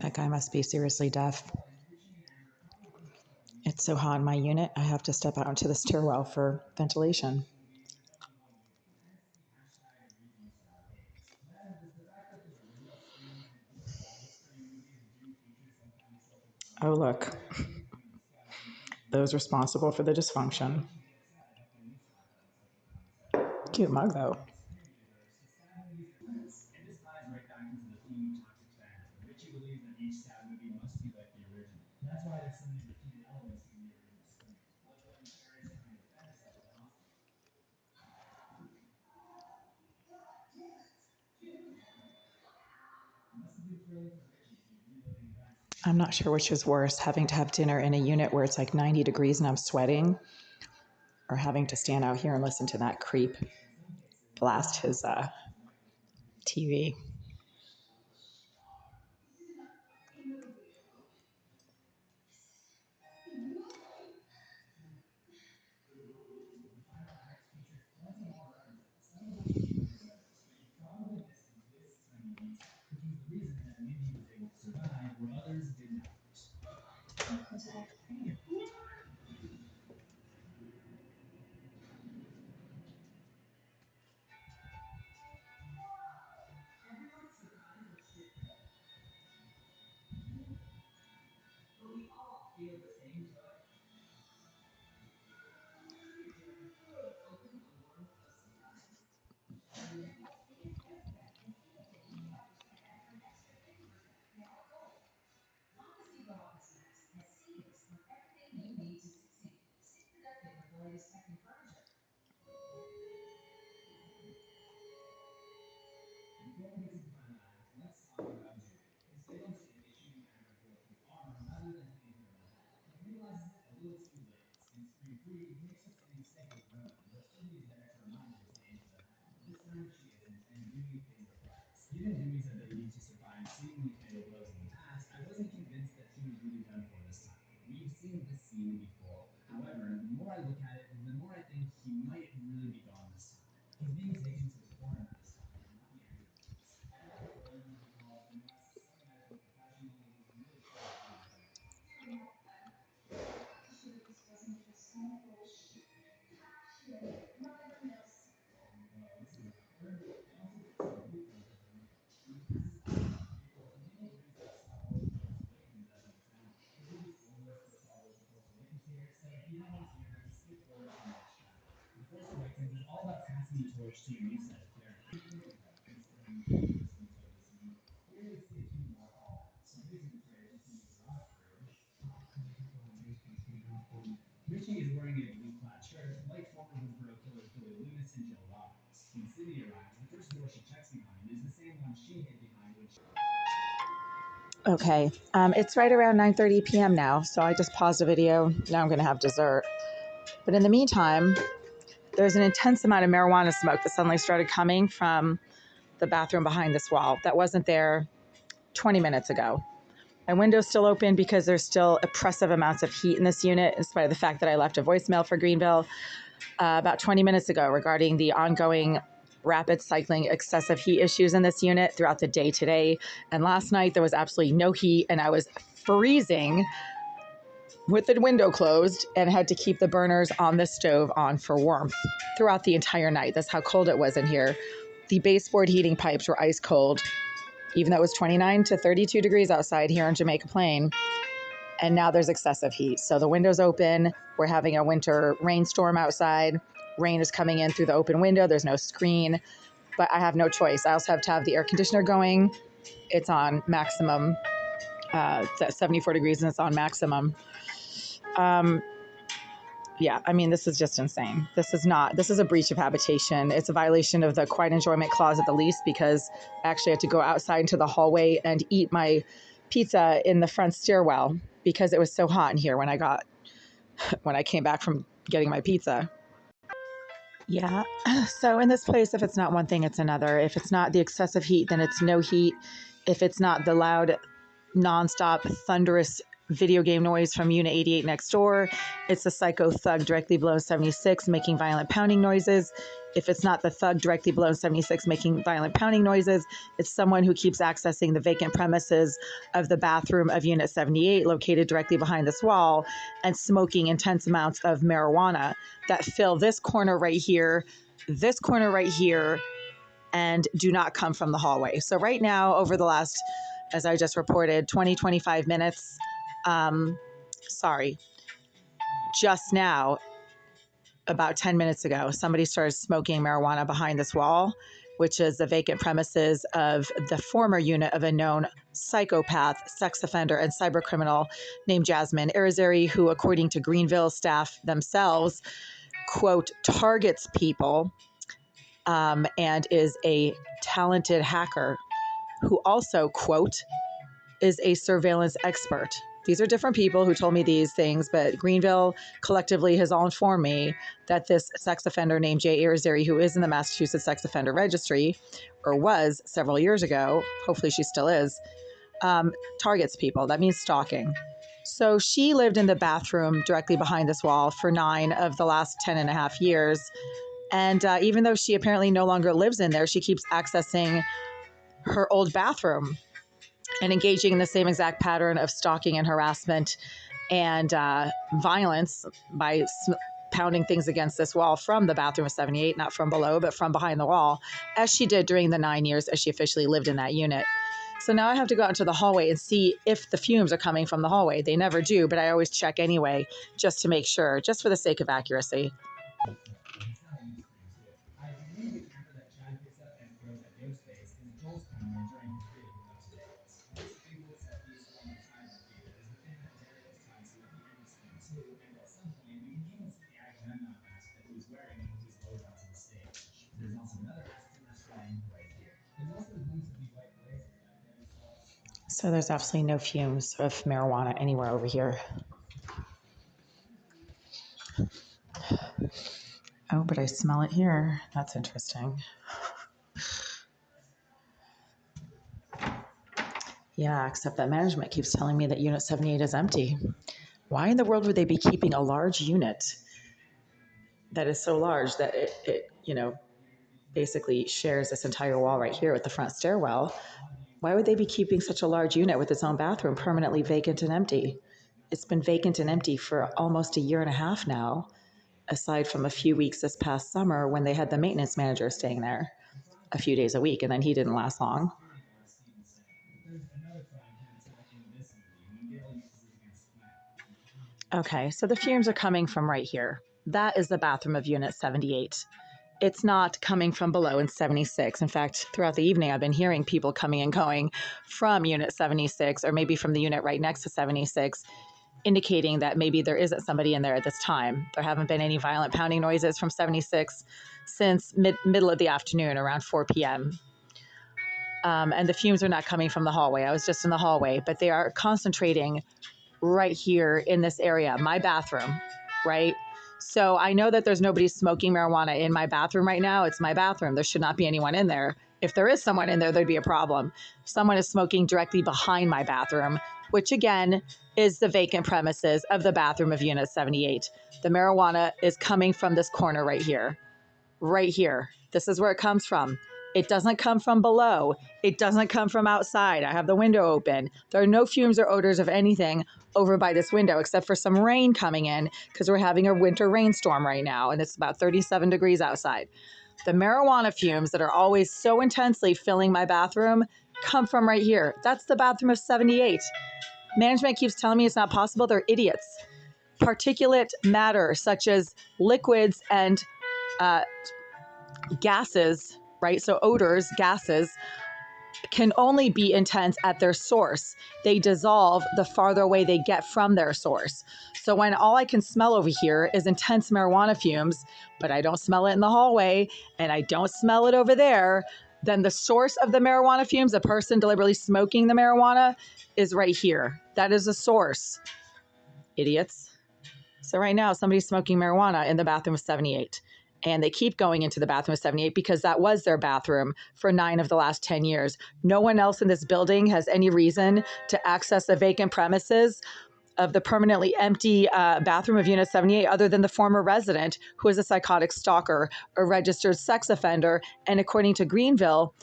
That guy must be seriously deaf. It's so hot in my unit, I have to step out into the stairwell for ventilation. Oh, look. Those responsible for the dysfunction. Cute mug, though. I'm not sure which is worse, having to have dinner in a unit where it's like 90 degrees and I'm sweating, or having to stand out here and listen to that creep blast his TV. Okay, it's right around 9:30 p.m. now, so I just paused the video. Now I'm gonna have dessert. But in the meantime, there's an intense amount of marijuana smoke that suddenly started coming from the bathroom behind this wall that wasn't there 20 minutes ago. My window's still open because there's still oppressive amounts of heat in this unit, in spite of the fact that I left a voicemail for Greenville about 20 minutes ago regarding the ongoing rapid cycling excessive heat issues in this unit throughout the day today. And last night there was absolutely no heat and I was freezing with the window closed and had to keep the burners on the stove on for warmth throughout the entire night. That's how cold it was in here. The baseboard heating pipes were ice cold, even though it was 29 to 32 degrees outside here in Jamaica Plain. And now there's excessive heat. So the window's open. We're having a winter rainstorm outside. Rain is coming in through the open window. There's no screen, but I have no choice. I also have to have the air conditioner going. It's on maximum. It's at 74 degrees and it's on maximum. Yeah, I mean, this is just insane. This is a breach of habitation. It's a violation of the quiet enjoyment clause at the least, because I actually had to go outside into the hallway and eat my pizza in the front stairwell because it was so hot in here when I came back from getting my pizza. Yeah. So in this place, if it's not one thing, it's another. If it's not the excessive heat, then it's no heat. If it's not the loud, nonstop, thunderous video game noise from Unit 88 next door. It's a psycho thug directly below 76 making violent pounding noises. If it's not the thug directly below 76 making violent pounding noises, it's someone who keeps accessing the vacant premises of the bathroom of Unit 78, located directly behind this wall, and smoking intense amounts of marijuana that fill this corner right here, and do not come from the hallway. So right now, over the last, as I just reported, 25 minutes, just now, about 10 minutes ago, somebody started smoking marijuana behind this wall, which is the vacant premises of the former unit of a known psychopath, sex offender, and cybercriminal named Jasmine Irizarry, who, according to Greenville staff themselves, quote, targets people and is a talented hacker who also, quote, is a surveillance expert. These are different people who told me these things, but Greenville collectively has all informed me that this sex offender named Jay Irizarry, who is in the Massachusetts Sex Offender Registry, or was several years ago, hopefully she still is, targets people. That means stalking. So she lived in the bathroom directly behind this wall for 9 of the last 10 and a half years. And even though she apparently no longer lives in there, she keeps accessing her old bathroom and engaging in the same exact pattern of stalking and harassment and violence by pounding things against this wall from the bathroom of 78, not from below, but from behind the wall, as she did during the 9 years as she officially lived in that unit. So now I have to go out into the hallway and see if the fumes are coming from the hallway. They never do, but I always check anyway, just to make sure, just for the sake of accuracy. So there's absolutely no fumes of marijuana anywhere over here. Oh, but I smell it here. That's interesting. Yeah, except that management keeps telling me that Unit 78 is empty. Why in the world would they be keeping a large unit that is so large that it basically shares this entire wall right here with the front stairwell? Why would they be keeping such a large unit with its own bathroom permanently vacant and empty? It's been vacant and empty for almost a year and a half now, aside from a few weeks this past summer when they had the maintenance manager staying there a few days a week, and then he didn't last long. Okay, so the fumes are coming from right here. That is the bathroom of Unit 78. It's not coming from below in 76. In fact, throughout the evening, I've been hearing people coming and going from Unit 76, or maybe from the unit right next to 76, indicating that maybe there isn't somebody in there at this time. There haven't been any violent pounding noises from 76 since middle of the afternoon, around 4 p.m. And the fumes are not coming from the hallway. I was just in the hallway, but they are concentrating right here in this area, my bathroom, right? So I know that there's nobody smoking marijuana in my bathroom right now. It's my bathroom. There should not be anyone in there. If there is someone in there, there'd be a problem. Someone is smoking directly behind my bathroom, which again is the vacant premises of the bathroom of Unit 78. The marijuana is coming from this corner right here. Right here. This is where it comes from. It doesn't come from below. It doesn't come from outside. I have the window open. There are no fumes or odors of anything over by this window except for some rain coming in because we're having a winter rainstorm right now and it's about 37 degrees outside. The marijuana fumes that are always so intensely filling my bathroom come from right here. That's the bathroom of 78. Management keeps telling me it's not possible. They're idiots. Particulate matter such as liquids and gases, right? So odors, gases, can only be intense at their source. They dissolve the farther away they get from their source. So when all I can smell over here is intense marijuana fumes, but I don't smell it in the hallway and I don't smell it over there, then the source of the marijuana fumes, the person deliberately smoking the marijuana, is right here. That is the source. Idiots. So right now, somebody's smoking marijuana in the bathroom of 78. And they keep going into the bathroom of 78 because that was their bathroom for 9 of the last 10 years. No one else in this building has any reason to access the vacant premises of the permanently empty bathroom of Unit 78 other than the former resident, who is a psychotic stalker, a registered sex offender, and according to Greenville,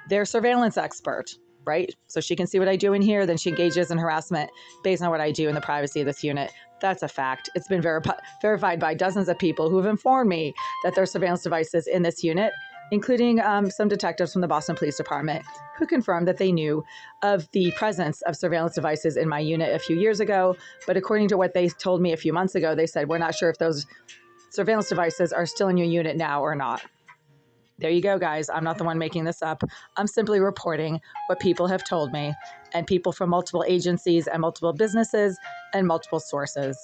their surveillance expert, right? So she can see what I do in here, then she engages in harassment based on what I do in the privacy of this unit. That's a fact. It's been verified by dozens of people who have informed me that there are surveillance devices in this unit, including some detectives from the Boston Police Department who confirmed that they knew of the presence of surveillance devices in my unit a few years ago. But according to what they told me a few months ago, they said, we're not sure if those surveillance devices are still in your unit now or not. There you go, guys. I'm not the one making this up. I'm simply reporting what people have told me, and people from multiple agencies and multiple businesses and multiple sources.